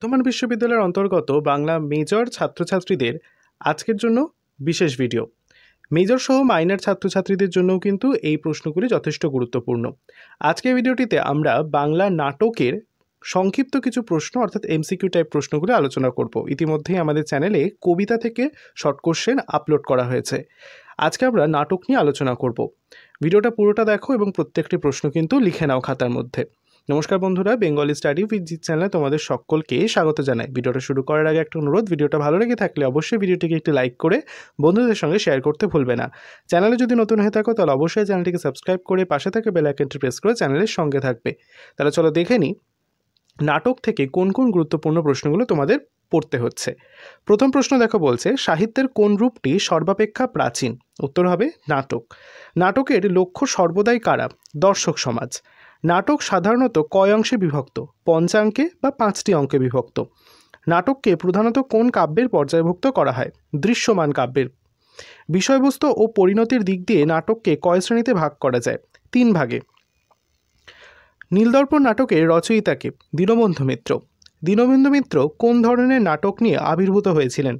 বর্ধমান বিশ্ববিদ্যালয়ের অন্তর্গত বাংলা মেজর ছাত্রছাত্রীদের আজকের জন্য বিশেষ ভিডিও। মেজর সহ মাইনর ছাত্রছাত্রীদের জন্যও কিন্তু এই প্রশ্নগুলি যথেষ্ট গুরুত্বপূর্ণ। আজকের ভিডিওটিতে আমরা বাংলা নাটকের সংক্ষিপ্ত কিছু প্রশ্ন অর্থাৎ এমসিকিউ টাইপ প্রশ্নগুলি আলোচনা করব। ইতিমধ্যেই আমাদের চ্যানেলে কবিতা থেকে শর্ট কোশ্চেন আপলোড করা হয়েছে। আজকে আমরা নাটক নিয়ে আলোচনা করব। ভিডিওটা পুরোটা দেখো এবং প্রত্যেকটি প্রশ্ন কিন্তু লিখে নাও খাতার মধ্যে। নমস্কার বন্ধুরা, বেঙ্গলি স্টাডি উইথ জিৎ চ্যানেলে তোমাদের সকলকে স্বাগত জানাই। ভিডিওটা শুরু করার আগে একটা অনুরোধ, ভিডিওটা ভালো লেগে থাকলে অবশ্যই ভিডিওটিকে একটি লাইক করে বন্ধুদের সঙ্গে শেয়ার করতে ভুলবে না। চ্যানেলে যদি নতুন হয়ে থাকো তাহলে অবশ্যই চ্যানেলটিকে সাবস্ক্রাইব করে পাশে থেকে বেল আইকনটি প্রেস করে চ্যানেলের সঙ্গে থাকবে। তাহলে চলো দেখে নিই নাটক থেকে কোন কোন গুরুত্বপূর্ণ প্রশ্নগুলো তোমাদের পড়তে হচ্ছে। প্রথম প্রশ্ন দেখো, বলছে সাহিত্যের কোন রূপটি সর্বাপেক্ষা প্রাচীন? উত্তর হবে নাটক। নাটকের লক্ষ্য সর্বদাই কারা? দর্শক সমাজ। নাটক সাধারণত কয় অংশে বিভক্ত? পঞ্চাঙ্কে বা 5টি অঙ্কে বিভক্ত। নাটককে প্রধানত কোন কাব্যের পর্যায়ভুক্ত করা হয়? দৃশ্যমান কাব্যের। বিষয়বস্তু ও পরিণতির দিক দিয়ে নাটককে কয় শ্রেণীতে ভাগ করা যায়? 3 ভাগে। নীলদর্পণ নাটকের রচয়িতাকে? দীনবন্ধু মিত্র। দীনবন্ধু মিত্র কোন ধরনের নাটক নিয়ে আবির্ভূত হয়েছিলেন?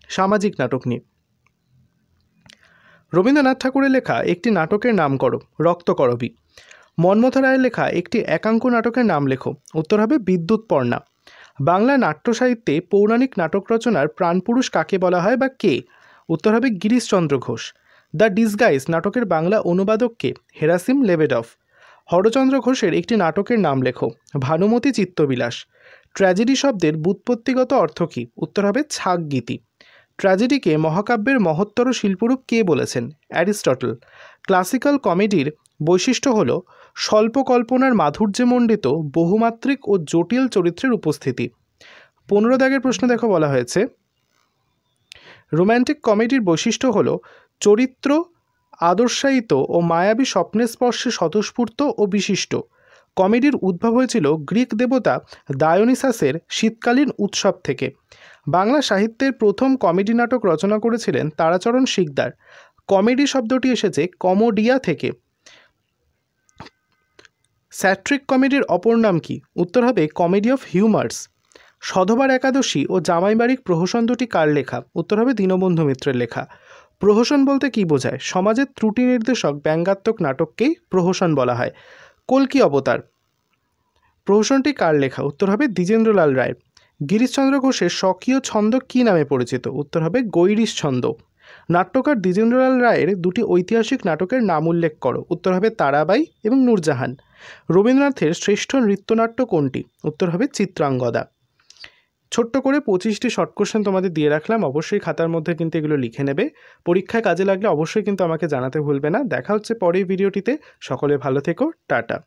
সামাজিক নাটক নিয়ে। রবীন্দ্রনাথ ঠাকুরের লেখা একটি নাটকের নাম করো। রক্তকরবী। মন্মথ রায়ের লেখা একটি একাঙ্ক নাটকের নাম লেখো। উত্তর হবে বিদ্যুৎপর্ণা। বাংলা নাট্য সাহিত্যে পৌরাণিক নাটক রচনার প্রাণপুরুষ কাকে বলা হয় বা কে? উত্তর হবে গিরিশচন্দ্র ঘোষ। দ্য ডিসগাইজ নাটকের বাংলা অনুবাদককে? হেরাসিম লেবেডফ। হরচন্দ্র ঘোষের একটি নাটকের নাম লেখো। ভানুমতি চিত্তবিলাস। ট্র্যাজেডি শব্দের ব্যুৎপত্তিগত অর্থ কী? উত্তর হবে ছাগ গীতি। ট্র্যাজেডিকে মহাকাব্যের মহত্তর শিল্পরূপ কে বলেছেন? অ্যারিস্টটল। ক্লাসিক্যাল কমেডির বৈশিষ্ট্য হল স্বল্প কল্পনার মাধুর্যমণ্ডিত বহুমাত্রিক ও জটিল চরিত্রের উপস্থিতি। 15 দাগের প্রশ্ন দেখো, বলা হয়েছে রোম্যান্টিক কমেডির বৈশিষ্ট্য হল চরিত্র আদর্শায়িত ও মায়াবী স্বপ্নের স্পর্শে স্বতঃস্ফূর্ত ও বিশিষ্ট। কমেডির উদ্ভব হয়েছিল গ্রিক দেবতা ডায়োনিসাসের শীতকালীন উৎসব থেকে। বাংলা সাহিত্যের প্রথম কমেডি নাটক রচনা করেছিলেন তারাচরণ শিকদার। কমেডি শব্দটি এসেছে কমোডিয়া থেকে। স্যাট্রিক কমেডির অপর নাম কি? উত্তর হবে কমেডি অফ হিউমার্স। সধবার একাদশী ও জামাইবাড়ি প্রহসন দুটি কার লেখা? উত্তর হবে দীনবন্ধু মিত্রের লেখা। প্রহসন বলতে কি বোঝায়? সমাজের ত্রুটি নির্দেশক ব্যঙ্গাত্মক নাটককেই প্রহসন বলা হয়। কল্কি অবতার প্রহসনটি কার লেখা? উত্তর হবে দ্বিজেন্দ্রলাল রায়। গিরিশচন্দ্র ঘোষের স্বকীয় ছন্দ কী নামে পরিচিত? উত্তর হবে গৈরিশ ছন্দ। নাট্যকার দ্বিজেন্দ্রলাল রায়ের দুটি ঐতিহাসিক নাটকের নাম উল্লেখ করো। উত্তর হবে তারাবাই এবং নূরজাহান। রবীন্দ্রনাথের শ্রেষ্ঠ নৃত্যনাট্য কোনটি? উত্তর হবে চিত্রাঙ্গদা। ছোট্ট করে 25টি শর্ট কোশ্চেন তোমাদের দিয়ে রাখলাম, অবশ্যই খাতার মধ্যে কিন্তু এগুলো লিখে নেবে। পরীক্ষায় কাজে লাগলে অবশ্যই কিন্তু আমাকে জানাতে ভুলবে না। দেখা হচ্ছে পরের ভিডিওটিতে। সকলে ভালো থেকো, টাটা।